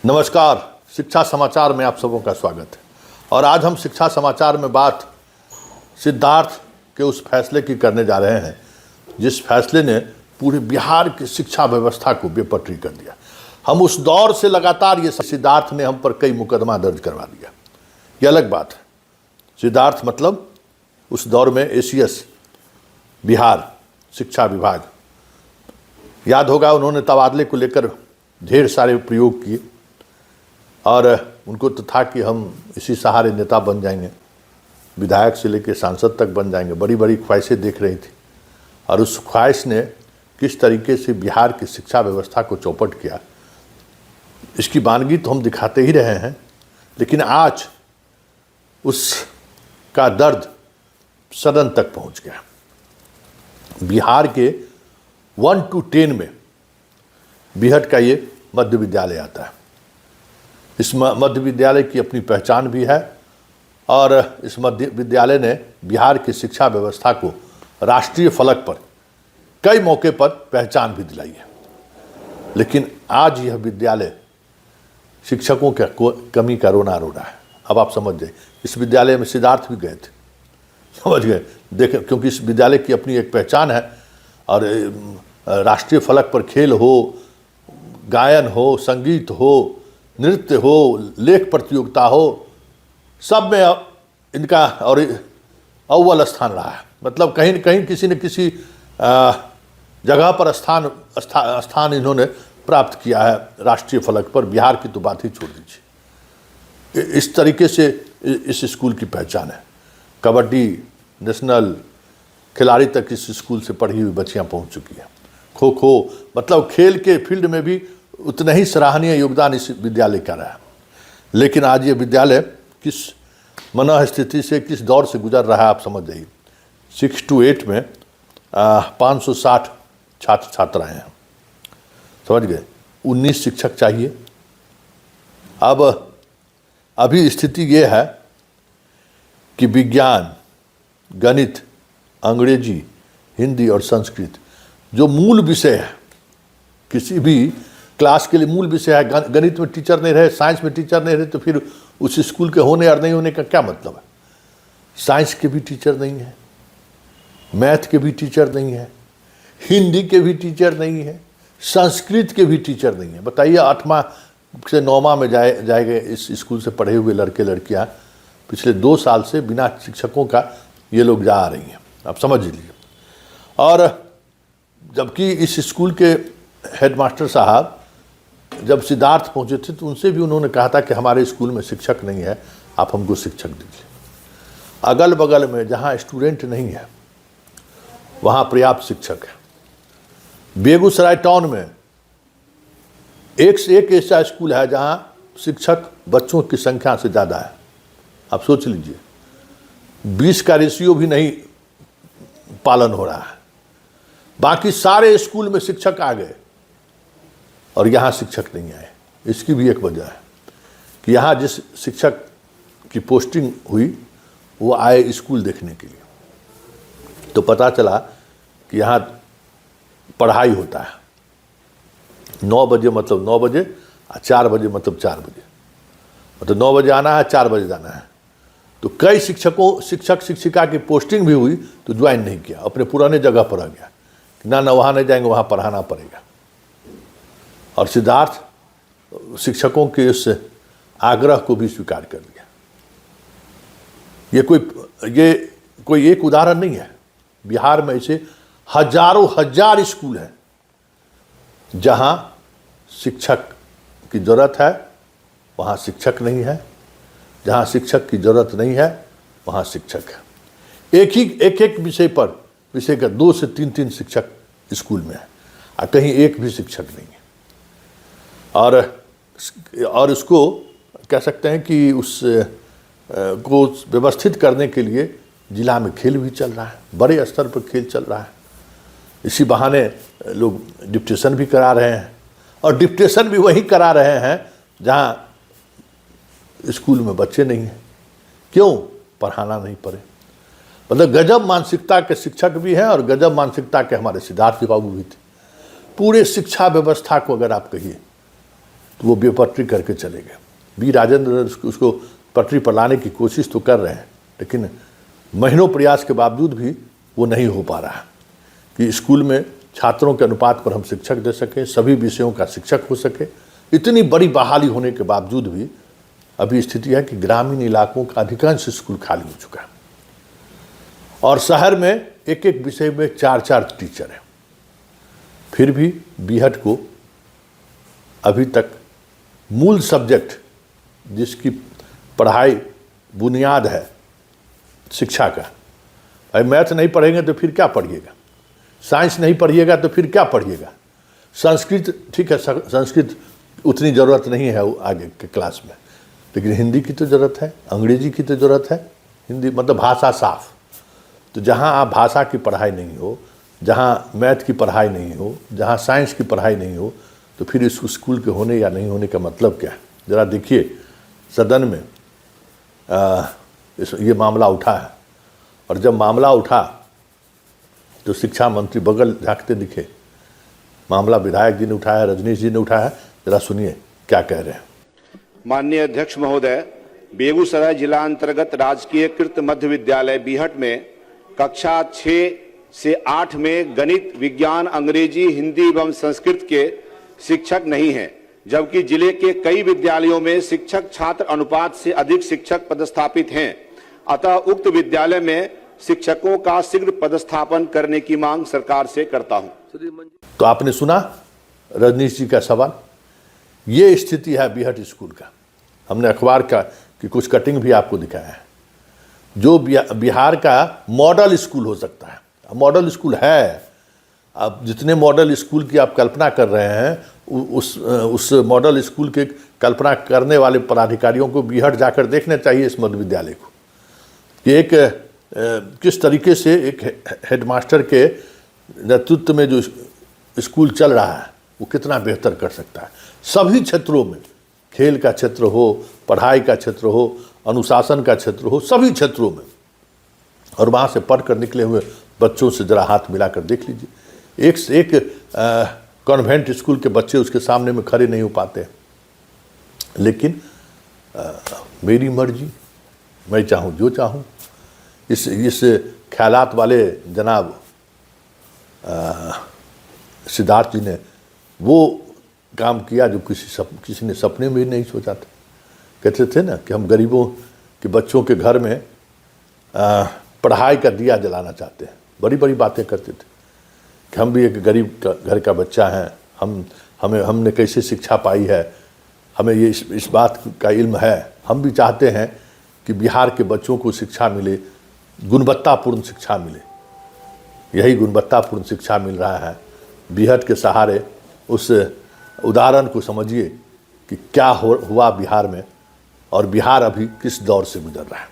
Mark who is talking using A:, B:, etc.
A: नमस्कार, शिक्षा समाचार में आप सबों का स्वागत है। और आज हम शिक्षा समाचार में बात सिद्धार्थ के उस फैसले की करने जा रहे हैं जिस फैसले ने पूरे बिहार की शिक्षा व्यवस्था को बेपटरी कर दिया। हम उस दौर से लगातार ये सिद्धार्थ ने हम पर कई मुकदमा दर्ज करवा दिया, ये अलग बात है। सिद्धार्थ मतलब उस दौर में एसीएस बिहार शिक्षा विभाग, याद होगा उन्होंने तबादले को लेकर ढेर सारे प्रयोग किए और उनको तो था कि हम इसी सहारे नेता बन जाएंगे, विधायक से लेकर सांसद तक बन जाएंगे। बड़ी बड़ी ख्वाहिशें देख रही थी और उस ख्वाहिश ने किस तरीके से बिहार की शिक्षा व्यवस्था को चौपट किया, इसकी वानगी तो हम दिखाते ही रहे हैं। लेकिन आज उसका दर्द सदन तक पहुंच गया। बिहार के 1 to 10 में बिहट का ये मध्य विद्यालय आता है। इस मध्य विद्यालय की अपनी पहचान भी है और इस मध्य विद्यालय ने बिहार की शिक्षा व्यवस्था को राष्ट्रीय फलक पर कई मौके पर पहचान भी दिलाई है। लेकिन आज यह विद्यालय शिक्षकों के कमी का रोना रो रहा है। अब आप समझ जाइए, इस विद्यालय में सिद्धार्थ भी गए थे, समझ गए, देखें, क्योंकि इस विद्यालय की अपनी एक पहचान है और राष्ट्रीय फलक पर खेल हो, गायन हो, संगीत हो, नृत्य हो, लेख प्रतियोगिता हो, सब में इनका और अव्वल स्थान रहा है। मतलब कहीं न कहीं किसी न किसी जगह पर स्थान इन्होंने प्राप्त किया है राष्ट्रीय फलक पर। बिहार की तो बात ही छोड़ दीजिए। इस तरीके से इस स्कूल की पहचान है। कबड्डी नेशनल खिलाड़ी तक इस स्कूल से पढ़ी हुई बच्चियां पहुंच चुकी हैं। खो खो, मतलब खेल के फील्ड में भी उतना ही सराहनीय योगदान इस विद्यालय का रहा है। लेकिन आज ये विद्यालय किस मनः स्थिति से, किस दौर से गुजर रहा है, आप समझ जाइए। 6 to 8 में 560 छात्र छात्राएँ हैं, समझ गए। 19 शिक्षक चाहिए। अब अभी स्थिति ये है कि विज्ञान, गणित, अंग्रेजी, हिंदी और संस्कृत जो मूल विषय है, किसी भी क्लास के लिए मूल विषय है, गणित में टीचर नहीं रहे, साइंस में टीचर नहीं रहे, तो फिर उस स्कूल के होने और नहीं होने का क्या मतलब है। साइंस के भी टीचर नहीं है, मैथ के भी टीचर नहीं है, हिंदी के भी टीचर नहीं है, संस्कृत के भी टीचर नहीं है। बताइए, 8वां से 9वां में जाएंगे इस स्कूल से पढ़े हुए लड़के लड़कियां पिछले 2 साल से बिना शिक्षकों का ये लोग जा आ रही हैं, आप समझ लीजिए। और जबकि इस स्कूल के हेडमास्टर साहब जब सिद्धार्थ पहुंचे थे तो उनसे भी उन्होंने कहा था कि हमारे स्कूल में शिक्षक नहीं है, आप हमको शिक्षक दीजिए। अगल बगल में जहां स्टूडेंट नहीं है वहां पर्याप्त शिक्षक है। बेगूसराय टाउन में एक से एक ऐसा स्कूल है जहां शिक्षक बच्चों की संख्या से ज़्यादा है। आप सोच लीजिए, 20 का रेशियो भी नहीं पालन हो रहा है। बाकी सारे स्कूल में शिक्षक आ गए और यहाँ शिक्षक नहीं आए। इसकी भी एक वजह है कि यहाँ जिस शिक्षक की पोस्टिंग हुई वो आए स्कूल देखने के लिए, तो पता चला कि यहाँ पढ़ाई होता है 9 बजे मतलब 9 बजे और 4 बजे मतलब 4 बजे, मतलब 9 बजे आना है, 4 बजे जाना है। तो कई शिक्षक शिक्षिका की पोस्टिंग भी हुई तो ज्वाइन नहीं किया, अपने पुराने जगह पर आ गया कि ना वहाँ नहीं जाएंगे, वहाँ पढ़ाना पड़ेगा। और सिद्धार्थ शिक्षकों के इस आग्रह को भी स्वीकार कर लिया। ये कोई एक उदाहरण नहीं है। बिहार में ऐसे हजारों हजार स्कूल हैं जहाँ शिक्षक की ज़रूरत है, वहाँ शिक्षक नहीं है। जहाँ शिक्षक की ज़रूरत नहीं है वहाँ शिक्षक है। एक विषय का 2 से 3 शिक्षक स्कूल में है और कहीं एक भी शिक्षक नहीं है। और इसको कह सकते हैं कि उस को व्यवस्थित करने के लिए जिला में खेल भी चल रहा है, बड़े स्तर पर खेल चल रहा है। इसी बहाने लोग डिप्टेशन भी करा रहे हैं और डिप्टेशन भी वहीं करा रहे हैं जहाँ स्कूल में बच्चे नहीं हैं। क्यों? पढ़ाना नहीं पड़े। मतलब गजब मानसिकता के शिक्षक भी हैं और गजब मानसिकता के हमारे सिद्धार्थ बाबू भी थे। पूरे शिक्षा व्यवस्था को अगर आप कहिए तो वो बेपटरी करके चले गए। बी राजेंद्र उसको पटरी पर लाने की कोशिश तो कर रहे हैं, लेकिन महीनों प्रयास के बावजूद भी वो नहीं हो पा रहा है कि स्कूल में छात्रों के अनुपात पर हम शिक्षक दे सकें, सभी विषयों का शिक्षक हो सके। इतनी बड़ी बहाली होने के बावजूद भी अभी स्थिति है कि ग्रामीण इलाकों का अधिकांश स्कूल खाली हो चुका है और शहर में एक एक विषय में 4-4 टीचर हैं। फिर भी बीहट को अभी तक मूल सब्जेक्ट जिसकी पढ़ाई बुनियाद है शिक्षा का, भाई मैथ नहीं पढ़ेंगे तो फिर क्या पढ़िएगा, साइंस नहीं पढ़िएगा तो फिर क्या पढ़िएगा। संस्कृत ठीक है, संस्कृत उतनी ज़रूरत नहीं है आगे के क्लास में, लेकिन हिंदी की तो ज़रूरत है, अंग्रेजी की तो ज़रूरत है। हिंदी मतलब भाषा साफ। तो जहाँ आप भाषा की पढ़ाई नहीं हो, जहाँ मैथ की पढ़ाई नहीं हो, जहाँ साइंस की पढ़ाई नहीं हो, तो फिर इस स्कूल के होने या नहीं होने का मतलब क्या है। ज़रा देखिए सदन में ये मामला उठा है, और जब मामला उठा तो शिक्षा मंत्री बगल झांकते दिखे। मामला विधायक जी ने उठाया, रजनीश जी ने उठाया। जरा सुनिए क्या कह रहे हैं।
B: माननीय अध्यक्ष महोदय, बेगूसराय जिला अंतर्गत राजकीय कृत मध्य विद्यालय बीहट में कक्षा 6 से 8 में गणित, विज्ञान, अंग्रेजी, हिंदी एवं संस्कृत के शिक्षक नहीं हैं, जबकि जिले के कई विद्यालयों में शिक्षक छात्र अनुपात से अधिक शिक्षक पदस्थापित हैं। अतः उक्त विद्यालय में शिक्षकों का शीघ्र पदस्थापन करने की मांग सरकार से करता हूं।
A: तो आपने सुना रजनीश जी का सवाल। ये स्थिति है बीहट स्कूल का। हमने अखबार का की कुछ कटिंग भी आपको दिखाया है। जो बिहार का मॉडल स्कूल हो सकता है, मॉडल स्कूल है। अब जितने मॉडल स्कूल की आप कल्पना कर रहे हैं, उस मॉडल स्कूल के कल्पना करने वाले पदाधिकारियों को बीहट जाकर देखना चाहिए इस मध्य विद्यालय को कि एक किस तरीके से एक हेडमास्टर के नेतृत्व में जो स्कूल चल रहा है वो कितना बेहतर कर सकता है। सभी क्षेत्रों में, खेल का क्षेत्र हो, पढ़ाई का क्षेत्र हो, अनुशासन का क्षेत्र हो, सभी क्षेत्रों में। और वहाँ से पढ़कर निकले हुए बच्चों से ज़रा हाथ मिलाकर देख लीजिए। एक से एक कॉन्वेंट स्कूल के बच्चे उसके सामने में खड़े नहीं हो पाते। लेकिन मेरी मर्जी, मैं चाहूँ जो चाहूँ। इस ख्यालात वाले जनाब सिद्धार्थ जी ने वो काम किया जो किसी ने सपने में ही नहीं सोचा था। कहते थे ना कि हम गरीबों के बच्चों के घर में पढ़ाई का दिया जलाना चाहते हैं। बड़ी बड़ी बातें करते थे कि हम भी एक गरीब घर का बच्चा हैं, हमने कैसे शिक्षा पाई है, हमें ये इस बात का इल्म है। हम भी चाहते हैं कि बिहार के बच्चों को शिक्षा मिले, गुणवत्तापूर्ण शिक्षा मिले। यही गुणवत्तापूर्ण शिक्षा मिल रहा है। बीहट के सहारे उस उदाहरण को समझिए कि क्या हुआ बिहार में, और बिहार अभी किस दौर से गुजर रहा है।